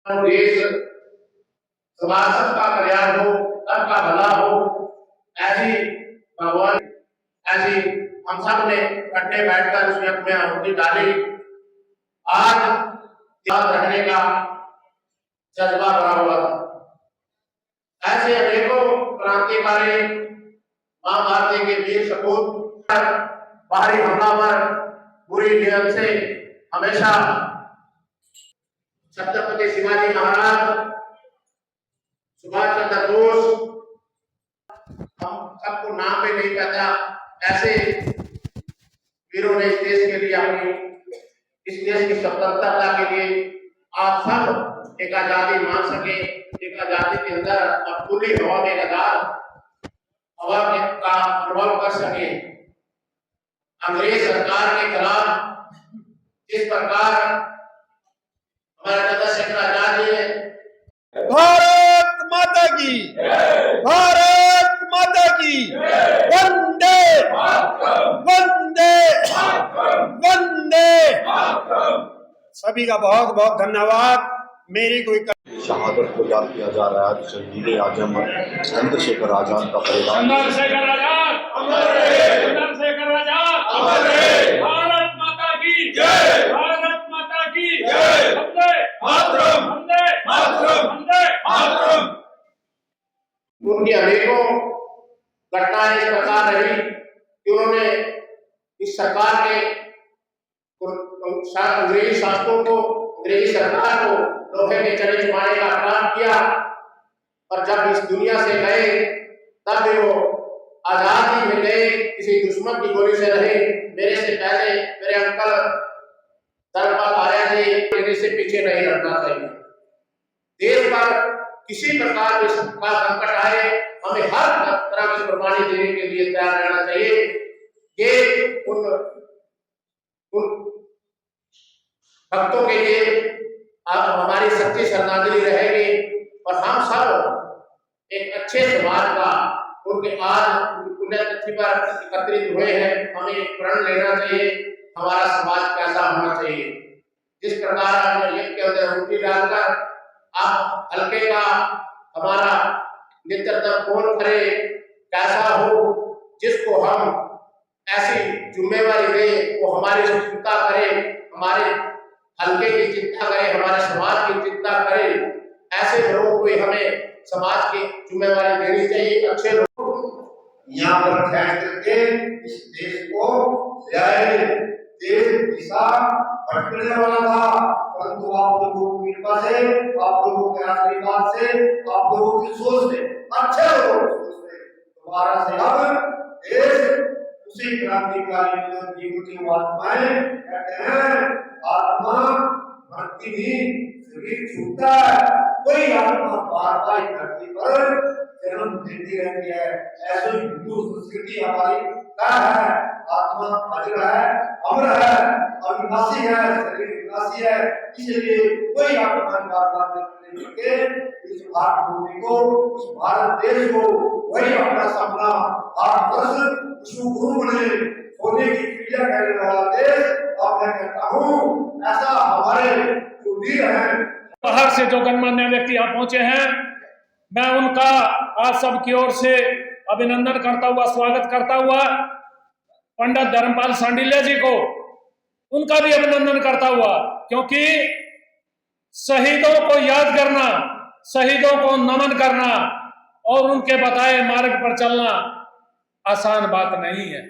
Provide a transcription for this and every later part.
देश समाज सबका कल्याण हो, सबका भला हो, ऐसी भगवान ऐसी हम सब ने इकट्ठे बैठकर उसमें अपने आहुति डाली। आज याद रखने का जज्बा बना हुआ था। ऐसे अनेकों क्रांतिकारी मां भारती के वीर सपूत बाहरी हमलावर बुरी नीयत से हमेशा छत्रपति शिवाजी महाराज, सुभाष चंद्र बोस, हम सबको नाम पे नहीं पता, ऐसे वीरों ने इस देश के लिए अपनी इस देश की स्वतंत्रता के लिए आप सब एक आजादी मान सके, एक आजादी के अंदर और खुली हवा में आजाद हवा का अनुभव कर सके। अंग्रेज सरकार के खिलाफ जिस प्रकार हमारे चंद्रशेखर आजाद जी भारत माता की, भारत माता की, वंदे वंदे वंदे। सभी का बहुत बहुत धन्यवाद। मेरी कोई शहादत को याद किया जा रहा है। शहीद आजम चंद्रशेखर आजाद का परिवार, चंद्रशेखर आजाद अमर रहे, चंद्रशेखर आजाद अमर रहे। भारत माता की जय, भारत माता की जय। वंदे मातरम, वंदे मातरम, वंदे मातरम। उनकी अनेकों घटनाएं इस प्रकार रही कि उन्होंने इस सरकार के अंग्रेजी शासकों को, अंग्रेजी सरकार को लोहे के चने चुमाने का काम किया। और जब इस दुनिया से गए तब भी वो आजादी में गए, किसी दुश्मन की गोली से रहे। मेरे से पहले मेरे अंकल धर्मपाल आर्य जी, मेरे से पीछे नहीं हटना चाहिए। देश पर किसी प्रकार का संकट आए, हमें हर तरह की कुर्बानी देने के लिए तैयार रहना चाहिए। ये उन भक्तों के लिए हमारी सच्ची श्रद्धांजलि रहेगी। और हम सब एक अच्छे समाज का उनके आज पुण्यतिथि पर एकत्रित हुए हैं, हमें एक प्रण लेना चाहिए हमारा समाज कैसा होना चाहिए। जिस प्रकार हमने लिख के अंदर रोटी डालकर आप हल्के का हमारा नेतृत्व कौन करे, कैसा हो, जिसको हम ऐसी जिम्मेवारी दे वो हमारी चिंता करे, हमारे हल्के की चिंता करे, हमारे समाज की चिंता करे। ऐसे लोगों को हमें समाज की जिम्मेवारी देनी चाहिए। अच्छे लोग यहाँ पर ठहर करके इस देश को देश दिशा भटकने वाला था, परंतु आप लोगों की कृपा से, आप लोगों के आशीर्वाद से, आप लोगों की सोच से, अच्छे लोगों की सोच से दोबारा से अब देश उसी क्रांतिकारी जीवन की आत्माएं कहते हैं, आत्मा मरती नहीं, शरीर छूटता है, कोई आत्मा बार बार धरती पर जन्म देती रहती है। ऐसे हिंदू संस्कृति हमारी क्या है, आत्मा अजर है, अमर है, अविनाशी है, शरीर विनाशी है। इसलिए कोई आत्मा बार बार जन्म देके इस भारत भूमि को, इस भारत देश को वही अपना सपना भारत वर्ष विश्व गुरु बने, सोने की क्रिया करने वाला देश। और मैं कहता हूँ ऐसा हमारे जो वीर हैं, बाहर से जो गणमान्य व्यक्ति यहाँ पहुंचे हैं, मैं उनका आप सब की ओर से अभिनंदन करता हुआ, स्वागत करता हुआ पंडित धर्मपाल सांडिल्य जी को उनका भी अभिनंदन करता हुआ, क्योंकि शहीदों को याद करना, शहीदों को नमन करना और उनके बताए मार्ग पर चलना आसान बात नहीं है।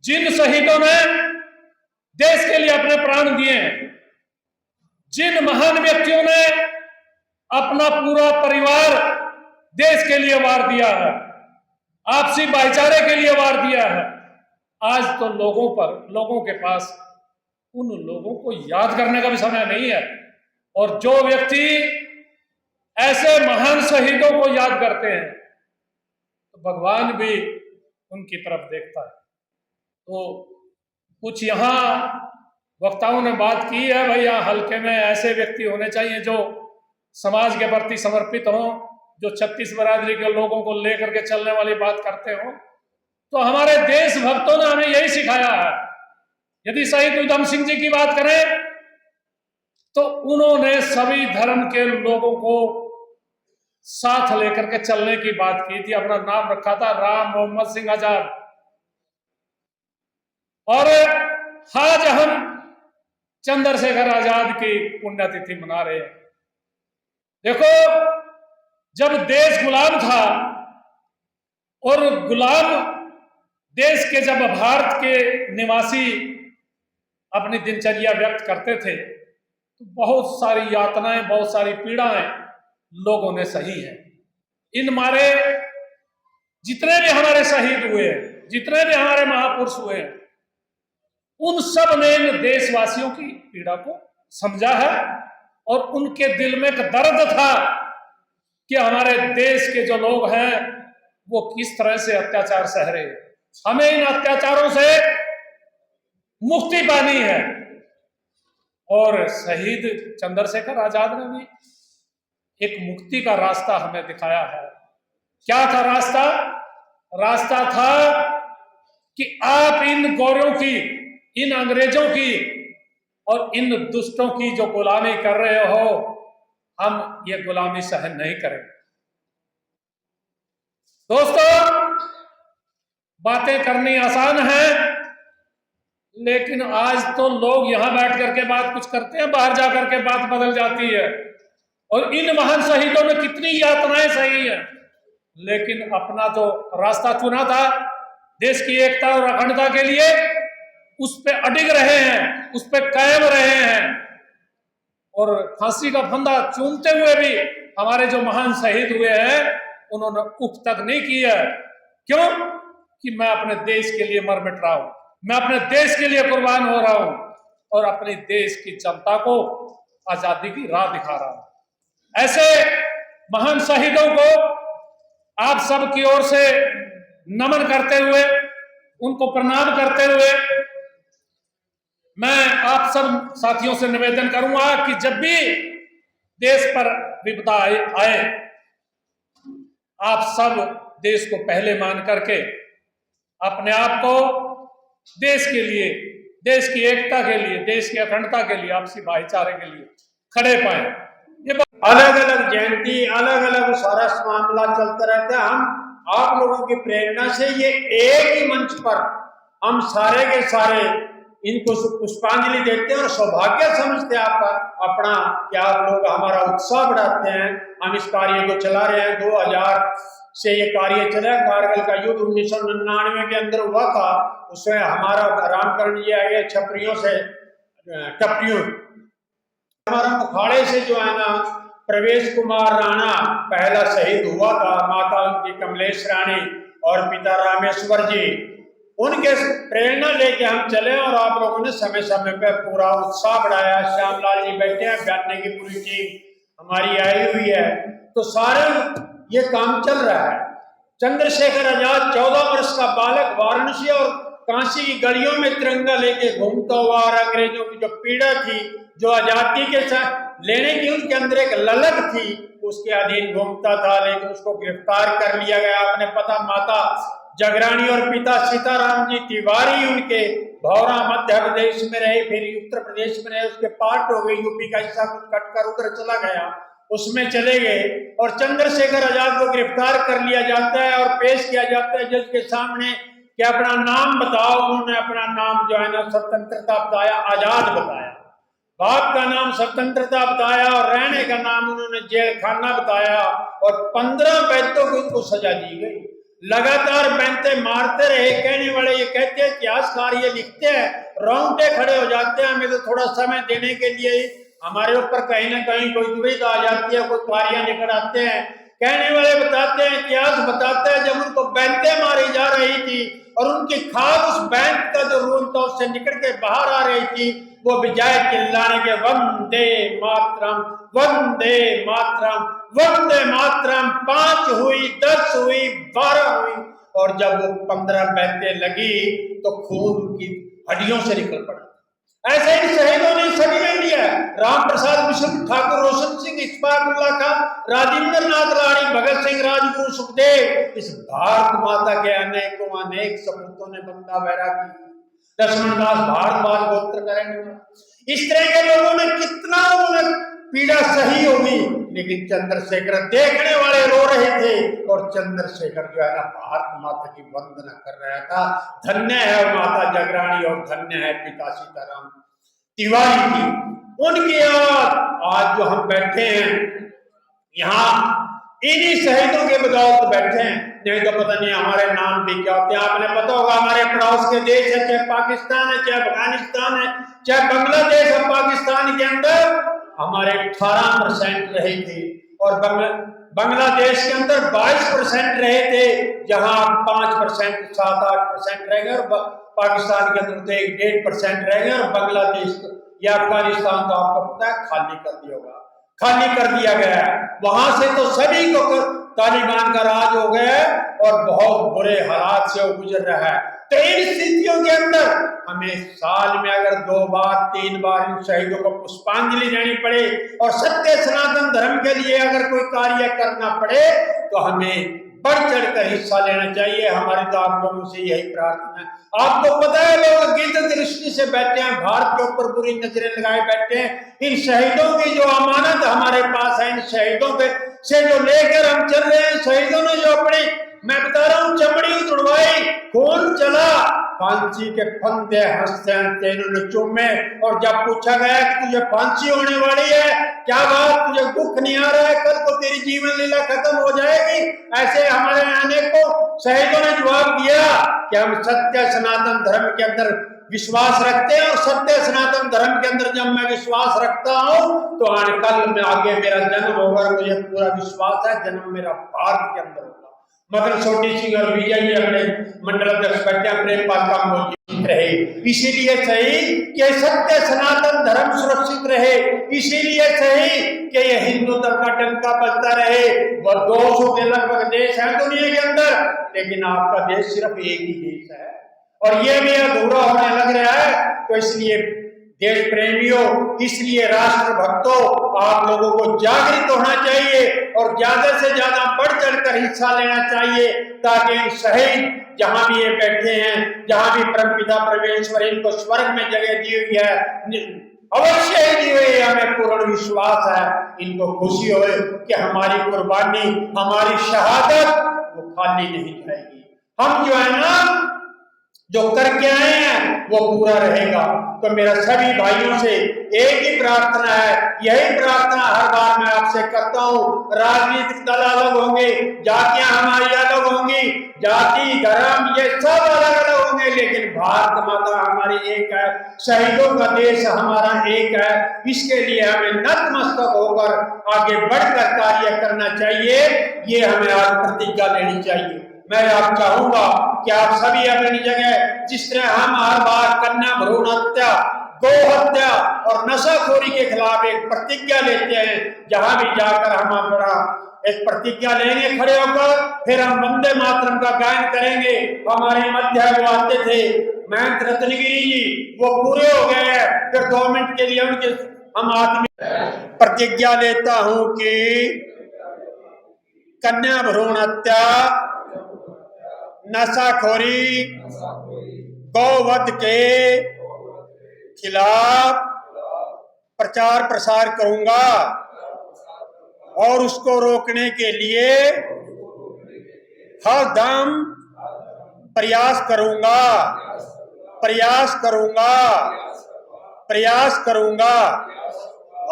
जिन शहीदों ने देश के लिए अपने प्राण दिए, जिन महान व्यक्तियों ने अपना पूरा परिवार देश के लिए वार दिया है, आपसी भाईचारे के लिए वार दिया है, आज तो लोगों के पास उन लोगों को याद करने का भी समय नहीं है। और जो व्यक्ति ऐसे महान शहीदों को याद करते हैं तो भगवान भी उनकी तरफ देखता है। तो कुछ यहाँ वक्ताओं ने बात की है, भाई यहाँ हल्के में ऐसे व्यक्ति होने चाहिए जो समाज के प्रति समर्पित हों, जो 36 बरादरी के लोगों को लेकर के चलने वाली बात करते हो। तो हमारे देशभक्तों ने हमें यही सिखाया है। यदि शहीद उधम सिंह जी की बात करें तो उन्होंने सभी धर्म के लोगों को साथ लेकर के चलने की बात की थी। अपना नाम रखा था राम मोहम्मद सिंह आजाद। और आज हम चंद्रशेखर आजाद की पुण्यतिथि मना रहे हैं। देखो, जब देश गुलाम था और गुलाम देश के जब भारत के निवासी अपनी दिनचर्या व्यक्त करते थे तो बहुत सारी यातनाएं, बहुत सारी पीड़ाएं लोगों ने सही है। इन मारे जितने भी हमारे शहीद हुए हैं, जितने भी हमारे महापुरुष हुए हैं, उन सब ने इन देशवासियों की पीड़ा को समझा है और उनके दिल में एक दर्द था कि हमारे देश के जो लोग हैं वो किस तरह से अत्याचार सह रहे हैं। हमें इन अत्याचारों से मुक्ति पानी है। और शहीद चंद्रशेखर आजाद ने भी एक मुक्ति का रास्ता हमें दिखाया है। क्या था रास्ता? रास्ता था कि आप इन गौरों की, इन अंग्रेजों की और इन दुष्टों की जो गुलामी कर रहे हो, हम ये गुलामी सहन नहीं करेंगे। दोस्तों, बातें करनी आसान है, लेकिन आज तो लोग यहां बैठ करके बात कुछ करते हैं, बाहर जाकर के बात बदल जाती है। और इन महान शहीदों ने कितनी यातनाएं सही है, लेकिन अपना जो रास्ता चुना था देश की एकता और अखंडता के लिए, उस पे अडिग रहे हैं, उस पे कायम रहे हैं। और फांसी का फंदा चूमते हुए भी हमारे जो महान शहीद हुए हैं उन्होंने उफ तक नहीं किया। क्यों? कि मैं अपने देश के लिए मर मिट रहा हूं, मैं अपने देश के लिए कुर्बान हो रहा हूं और अपने देश की जनता को आजादी की राह दिखा रहा हूं। ऐसे महान शहीदों को आप सब की ओर से नमन करते हुए, उनको प्रणाम करते हुए, मैं आप सब साथियों से निवेदन करूंगा कि जब भी देश पर विपदा आए, आप सब देश को पहले मान करके अपने आप को देश के लिए, देश की एकता के लिए, देश की अखंडता के लिए, आपसी भाईचारे के लिए खड़े पाए। ये अलग अलग जयंती, अलग अलग सारा मामला चलता रहता है। हम आप लोगों की प्रेरणा से ये एक ही मंच पर हम सारे के सारे इनको पुष्पांजलि देते हैं और सौभाग्य समझते हैं आप अपना, क्या आप लोग हमारा उत्साह बढ़ाते हैं। हम इस कार्य को चला रहे हैं, 2000 से ये कार्य चला। कारगिल का युद्ध 1999 के अंदर हुआ था, उसमें हमारा रामकरण जी आए छपरियों से, टपरियों, हमारा अखाड़े से जो है ना प्रवेश कुमार राणा पहला शहीद हुआ था, माता उनकी कमलेश रानी और पिता रामेश्वर जी। उनके प्रेरणा लेके हम चले और आप लोगों ने समय समय पे पूरा उत्साह बढ़ाया। श्यामलाल जी बैठे हैं, बैठने की पूरी टीम हमारी आई हुई है, तो सारे ये काम चल रहा है। चंद्रशेखर आजाद 14 वर्ष का बालक वाराणसी और काशी की गलियों में तिरंगा लेके घूमता हुआ और अंग्रेजों की जो पीड़ा थी, जो आजादी के साथ लेने की उनके अंदर एक ललक थी, उसके अधीन घूमता था। लेकिन उसको गिरफ्तार कर लिया गया। आपने पता, माता जगरानी और पिता सीताराम जी तिवारी उनके भौरा मध्य प्रदेश में रहे, फिर उत्तर प्रदेश में रहे, उसके पार्ट हो गए, यूपी का हिस्सा कुछ कटकर उधर चला गया, उसमें चले गए। और चंद्रशेखर आजाद को गिरफ्तार कर लिया जाता है और पेश किया जाता है जज के सामने कि अपना नाम बताओ। उन्होंने अपना नाम जो है ना स्वतंत्रता बताया, आजाद बताया, बाप का नाम स्वतंत्रता बताया और रहने का नाम उन्होंने जेल खाना बताया। और 15 बैंतों को उनको सजा दी गई। लगातार बैंते मारते रहे। कहने वाले ये कहते हैं, इतिहासकार ये लिखते हैं, रोंगटे खड़े हो जाते हैं। हमें तो थोड़ा समय देने के लिए हमारे ऊपर कहीं ना कहीं कोई दुविधा आ जाती है, कोई कार्य निकल आते हैं। कहने वाले बताते हैं, इतिहास बताते हैं, जब उनको बैंते मारी जा रही थी और उनकी खाद उस बैंक का जो रूल था उससे निकल के बाहर आ रही थी, वो बजाय चिल्लाने के वंदे मातरम, वंदे मातरम, वंदे मातरम 5 हुई, 10 हुई, 12 हुई, और जब वो 15 बैंते लगी तो खून की हड्डियों से निकल पड़ा। ऐसे ही शहीदों ने सभी ने लिया। राम प्रसाद मिश्र, ठाकुर रोशन सिंह, इस्फाक उल्ला खां, राजेंद्र नाथ राणी, भगत सिंह, राजगुरु सुखदेव, इस भारत माता के अनेकों अनेक सपूतों ने बंदा बैरागी लक्ष्मण दास भारद्वाज गोत्र करेंगे। इस तरह के लोगों ने कितना उन्होंने पीड़ा सही होगी, लेकिन चंद्रशेखर देखने वाले रो रहे थे और चंद्रशेखर जो है ना भारत माता की वंदना कर रहा था। धन्य है माता जगरानी और धन्य है पिता सीताराम तिवारी की, उनके आज जो हम बैठे हैं यहाँ इन्हीं शहीदों के बदौलत बैठे हैं, नहीं तो पता नहीं हमारे नाम भी क्या होते हैं। आपने पता होगा हमारे पड़ोस के देश है, चाहे पाकिस्तान है, चाहे अफगानिस्तान है, चाहे बांग्लादेश है, पाकिस्तान के अंदर हमारे 18% रहे थे और बांग्लादेश के अंदर 22% रहे थे, जहां 5% 7-8% रह गए और पाकिस्तान के अंदर तो 1-1.5% रह गए और बांग्लादेश या अफगानिस्तान तो आपको पता है खाली कर दिया होगा, खाली कर दिया गया है। वहां से तो सभी को तालिबान का राज हो गया और बहुत बुरे हालात से वो गुजर रहा है। तो इन स्थितियों के अंदर हमें साल में अगर 2 बार 3 बार इन शहीदों को पुष्पांजलि देनी पड़े और सत्य सनातन धर्म के लिए अगर कोई कार्य करना पड़े तो हमें बढ़ चढ़कर हिस्सा लेना चाहिए। हमारी तो आप लोगों से यही प्रार्थना है। आपको पता है लोग गिद्ध दृष्टि से बैठे हैं, भारत के ऊपर बुरी नजरें लगाए बैठे हैं। इन शहीदों की जो अमानत हमारे पास है, इन शहीदों पे से जो लेकर हम चल रहे हैं, शहीदों ने जो अपनी, मैं बता रहा हूँ, चमड़ी उड़वाई, खून चला, फांसी के फंदे हंसते हंसते इन्होंने चूमे और जब पूछा गया कि तुझे फांसी होने वाली है, क्या बात, तुझे दुख नहीं आ रहा है, कल को तेरी जीवन लीला खत्म हो जाएगी, ऐसे हमारे आने को शहीदों ने जवाब दिया कि हम सत्य सनातन धर्म के अंदर विश्वास रखते हैं और सत्य सनातन धर्म के अंदर जब मैं विश्वास रखता हूं तो कल में आगे मेरा जन्म होगा, मुझे पूरा विश्वास है जन्म मेरा भारत के अंदर होगा। मगर छोटी सिंह और विजय जी अपने मंडल अध्यक्ष बैठे प्रेमपाल का मौजूद रहे, इसीलिए सही कि सत्य सनातन धर्म सुरक्षित रहे, इसीलिए सही कि ये हिंदू धर्म का डंका बजता रहे। वह 200 के लगभग देश है दुनिया के अंदर, लेकिन आपका देश सिर्फ एक ही देश है और ये भी अधूरा होने लग रहा है। तो इसलिए देश प्रेमियों, इसलिए राष्ट्र भक्तों, आप लोगों को जागृत होना चाहिए और ज्यादा से ज्यादा बढ़ चढ़कर हिस्सा लेना चाहिए, ताकि शहीद जहां भी ये बैठे हैं, जहां भी परमपिता परमेश्वर इनको स्वर्ग में जगह दी हुई है, अवश्य ही दी हुई है, हमें पूर्ण विश्वास है, इनको खुशी हो कि हमारी कुर्बानी, हमारी शहादत वो खाली नहीं जाएगी। हम जो है ना जो करके आए हैं वो पूरा रहेगा। तो मेरा सभी भाइयों से एक ही प्रार्थना है, यही प्रार्थना हर बार मैं आपसे करता हूँ। राजनीतिक दल अलग होंगे, जातियां हमारी अलग होंगी, जाति धर्म ये सब अलग अलग होंगे, लेकिन भारत माता हमारी एक है, शहीदों का देश हमारा एक है। इसके लिए हमें नतमस्तक होकर आगे बढ़कर कार्य करना चाहिए, ये हमें आज प्रतिज्ञा लेनी चाहिए। मैं आप चाहूंगा कि आप सभी अपनी जगह, जिस तरह हम हर बार कन्या भ्रूण हत्या, गौ हत्या और नशाखोरी के खिलाफ एक प्रतिज्ञा लेते हैं, जहां भी जाकर हम अपना एक प्रतिज्ञा लेंगे खड़े होकर, फिर हम वंदे मातरम का गायन करेंगे। हमारे मध्य वो आते थे महंत रत्नगिरी जी, वो पूरे हो गए हैं, फिर 2 मिनट के लिए उनके हम आदमी प्रतिज्ञा लेता हूं कि कन्या भ्रूण हत्या, नशाखोरी, गौवध के खिलाफ प्रचार प्रसार करूंगा और उसको रोकने के लिए हरदम प्रयास करूंगा, प्रयास करूंगा, प्रयास करूंगा।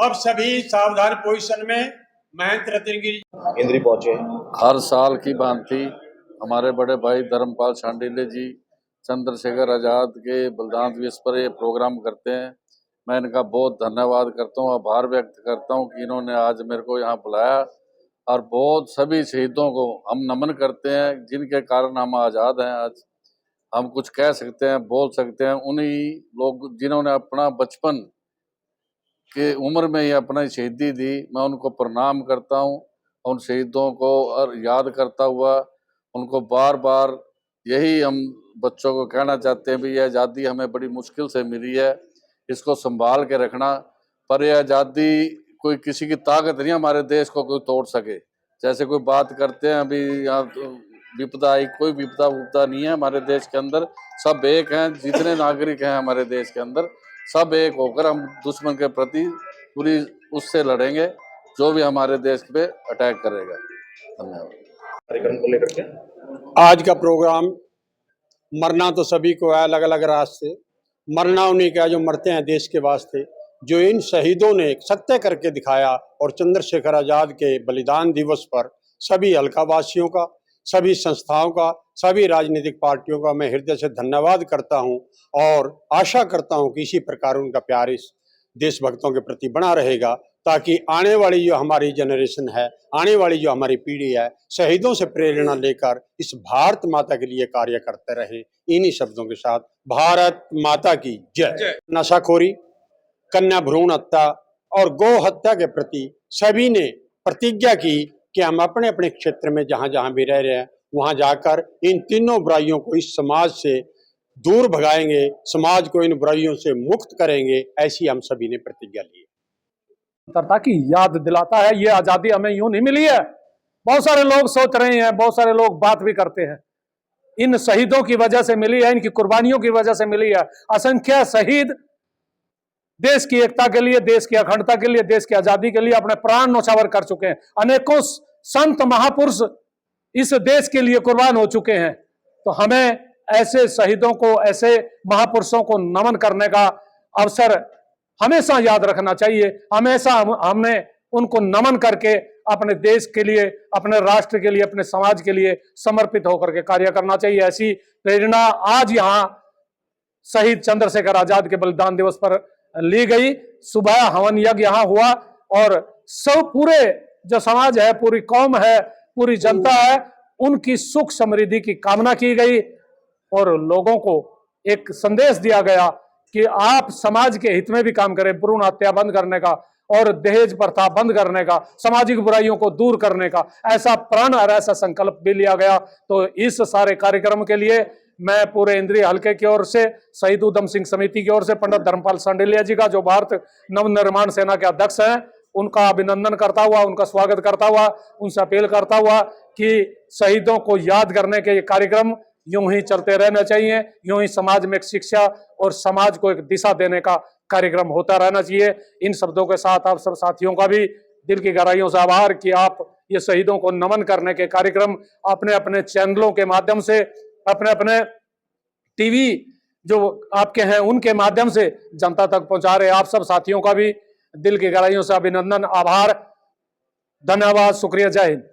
अब सभी सावधान पोजीशन में महंत रत्नगिरी इंद्री पहुंचे। हर साल की भांति हमारे बड़े भाई धर्मपाल शांडिल्य जी चंद्रशेखर आजाद के बलिदान दिवस पर ये प्रोग्राम करते हैं। मैं इनका बहुत धन्यवाद करता हूँ, आभार व्यक्त करता हूँ कि इन्होंने आज मेरे को यहाँ बुलाया और बहुत सभी शहीदों को हम नमन करते हैं, जिनके कारण हम आज़ाद हैं। आज हम कुछ कह सकते हैं, बोल सकते हैं, उन्हीं लोग जिन्होंने अपना बचपन के उम्र में ही अपना शहीदी दी, मैं उनको प्रणाम करता हूँ। उन शहीदों को और याद करता हुआ उनको बार बार यही हम बच्चों को कहना चाहते हैं भी ये आज़ादी हमें बड़ी मुश्किल से मिली है, इसको संभाल के रखना। पर यह आज़ादी कोई किसी की ताकत नहीं हमारे देश को कोई तोड़ सके। जैसे कोई बात करते हैं अभी यहाँ तो विपदा आई, कोई विपदा उपदा नहीं है हमारे देश के अंदर। सब एक हैं, जितने नागरिक हैं हमारे देश के अंदर सब एक होकर हम दुश्मन के प्रति पूरी उससे लड़ेंगे जो भी हमारे देश पे अटैक करेगा। धन्यवाद। कार्यक्रम को लेकर के आज का प्रोग्राम, मरना तो सभी को है अलग अलग रास्ते, मरना उन्हीं का जो मरते हैं देश के वास्ते। जो इन शहीदों ने सत्य करके दिखाया और चंद्रशेखर आजाद के बलिदान दिवस पर सभी हल्का वासियों का, सभी संस्थाओं का, सभी राजनीतिक पार्टियों का मैं हृदय से धन्यवाद करता हूं और आशा करता हूं कि इसी प्रकार उनका प्यार इस देशभक्तों के प्रति बना रहेगा, ताकि आने वाली जो हमारी जनरेशन है, आने वाली जो हमारी पीढ़ी है, शहीदों से प्रेरणा लेकर इस भारत माता के लिए कार्य करते रहे। इन्हीं शब्दों के साथ भारत माता की जय। नशाखोरी, कन्या भ्रूण हत्या और गौ हत्या के प्रति सभी ने प्रतिज्ञा की कि हम अपने अपने क्षेत्र में जहां जहां भी रह रहे हैं वहां जाकर इन तीनों बुराइयों को इस समाज से दूर भगाएंगे, समाज को इन बुराइयों से मुक्त करेंगे। ऐसी हम सभी ने प्रतिज्ञा ली। की याद दिलाता है। ये आजादी हमें यूं नहीं मिली है। बहुत सारे लोग सोच रहे हैं, बहुत सारे लोग बात भी करते हैं, इन शहीदों की वजह से मिली है, इनकी कुर्बानियों की वजह से मिली है। असंख्य शहीद देश की एकता के लिए, देश की अखंडता के लिए, देश की आजादी के लिए अपने प्राण न्यौछावर कर चुके हैं। अनेकों संत महापुरुष इस देश के लिए कुर्बान हो चुके हैं। तो हमें ऐसे शहीदों को, ऐसे महापुरुषों को नमन करने का अवसर हमेशा याद रखना चाहिए। हमेशा हमने उनको नमन करके अपने देश के लिए, अपने राष्ट्र के लिए, अपने समाज के लिए समर्पित होकर के कार्य करना चाहिए। ऐसी प्रेरणा आज यहाँ शहीद चंद्रशेखर आजाद के बलिदान दिवस पर ली गई। सुबह हवन यज्ञ यहाँ हुआ और सब पूरे जो समाज है, पूरी कौम है, पूरी जनता है, उनकी सुख समृद्धि की कामना की गई और लोगों को एक संदेश दिया गया कि आप समाज के हित में भी काम करें। भ्रूण हत्या बंद करने का और दहेज प्रथा बंद करने का, सामाजिक बुराइयों को दूर करने का ऐसा प्रण और ऐसा संकल्प भी लिया गया। तो इस सारे कार्यक्रम के लिए मैं पूरे इंद्रिय हल्के की ओर से, शहीद उधम सिंह समिति की ओर से, पंडित धर्मपाल सांडिल्या जी का, जो भारत नवनिर्माण सेना के अध्यक्ष हैं, उनका अभिनंदन करता हुआ, उनका स्वागत करता हुआ, उनसे अपील करता हुआ कि शहीदों को याद करने के ये कार्यक्रम यूं ही चलते रहना चाहिए। यूं ही समाज में एक शिक्षा और समाज को एक दिशा देने का कार्यक्रम होता रहना चाहिए। इन शब्दों के साथ आप सब साथियों का भी दिल की गहराइयों से आभार कि आप ये शहीदों को नमन करने के कार्यक्रम अपने अपने चैनलों के माध्यम से, अपने अपने टीवी जो आपके हैं उनके माध्यम से जनता तक पहुंचा रहे। आप सब साथियों का भी दिल की गहराइयों से अभिनंदन, आभार, धन्यवाद, शुक्रिया, जय हिंद।